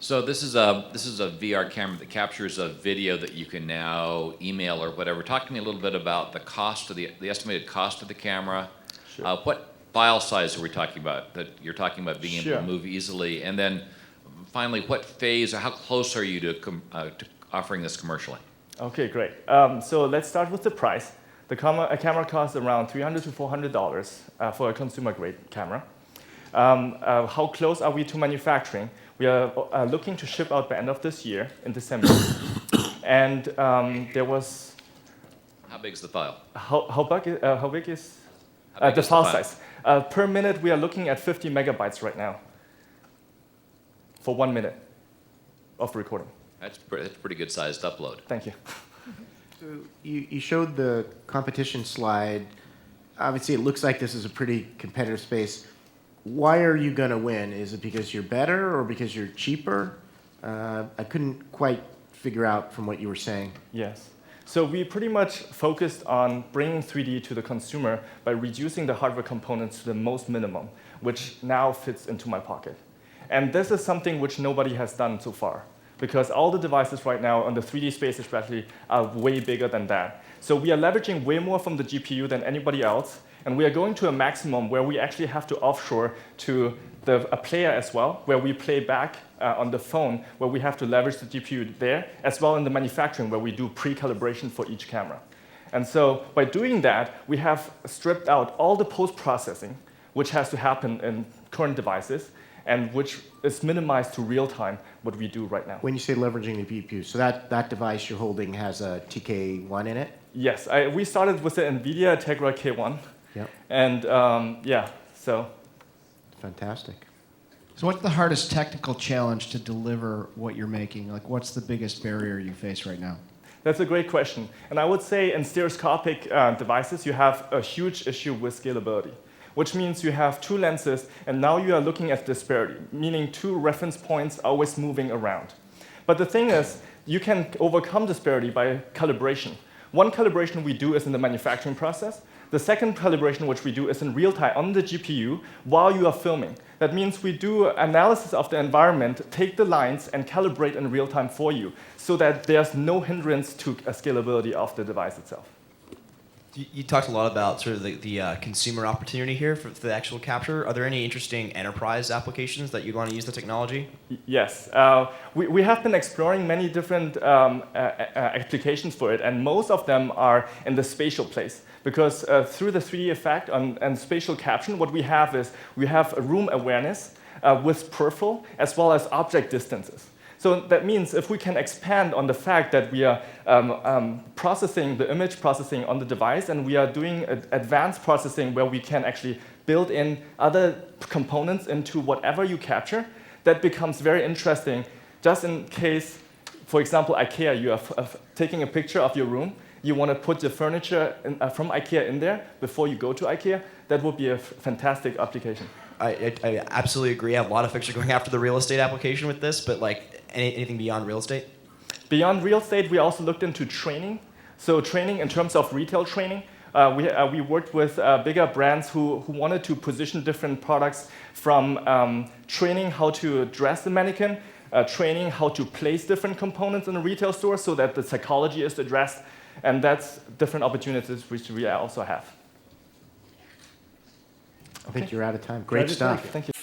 So this is a VR camera that captures a video that you can now email or whatever. Talk to me a little bit about the cost of the estimated cost of the camera. Sure. What file size are we talking about that you're talking about being able to move easily? And then finally, what phase or how close are you to offering this commercially? Okay, great. So let's start with the price. A camera costs around $300 to $400 for a consumer-grade camera. How close are we to manufacturing? We are looking to ship out by end of this year in December. And there was... How big is the file? How big is the file size? Per minute, we are looking at 50 megabytes right now for 1 minute of recording. That's pretty good sized upload. Thank you. So you showed the competition slide. Obviously, it looks like this is a pretty competitive space. Why are you going to win? Is it because you're better or because you're cheaper? I couldn't quite figure out from what you were saying. Yes. So we pretty much focused on bringing 3D to the consumer by reducing the hardware components to the most minimum, which now fits into my pocket. And this is something which nobody has done so far, because all the devices right now on the 3D space especially are way bigger than that. So we are leveraging way more from the GPU than anybody else, and we are going to a maximum where we actually have to offshore to a player as well, where we play back on the phone, where we have to leverage the GPU there, as well in the manufacturing, where we do pre-calibration for each camera. And so by doing that, we have stripped out all the post-processing, which has to happen in current devices, and which is minimized to real time, what we do right now. When you say leveraging the GPU, so that device you're holding has a TK1 in it? Yes, we started with the NVIDIA Tegra K1. Yep. And yeah, so. Fantastic. So what's the hardest technical challenge to deliver what you're making? Like, what's the biggest barrier you face right now? That's a great question. And I would say in stereoscopic devices, you have a huge issue with scalability, which means you have two lenses, and now you are looking at disparity, meaning two reference points always moving around. But the thing is, you can overcome disparity by calibration. One calibration we do is in the manufacturing process. The second calibration which we do is in real time on the GPU while you are filming. That means we do analysis of the environment, take the lines, and calibrate in real time for you so that there's no hindrance to scalability of the device itself. You talked a lot about sort of the consumer opportunity here for the actual capture. Are there any interesting enterprise applications that you'd want to use the technology? Yes. We have been exploring many different applications for it, and most of them are in the spatial place. Because through the 3D effect and spatial caption, what we have is we have a room awareness with peripheral as well as object distances. So that means if we can expand on the fact that we are processing the image processing on the device, and we are doing advanced processing where we can actually build in other components into whatever you capture, that becomes very interesting. Just in case, for example, IKEA, you are taking a picture of your room, you want to put the furniture from IKEA in there before you go to IKEA, that would be a fantastic application. I absolutely agree. I have a lot of pictures going after the real estate application with this, but like anything beyond real estate? Beyond real estate, we also looked into training. So training in terms of retail training. We worked with bigger brands who wanted to position different products from training how to dress the mannequin, training how to place different components in a retail store so that the psychology is addressed. And that's different opportunities which we also have. I think you're out of time. Great stuff. Thank you.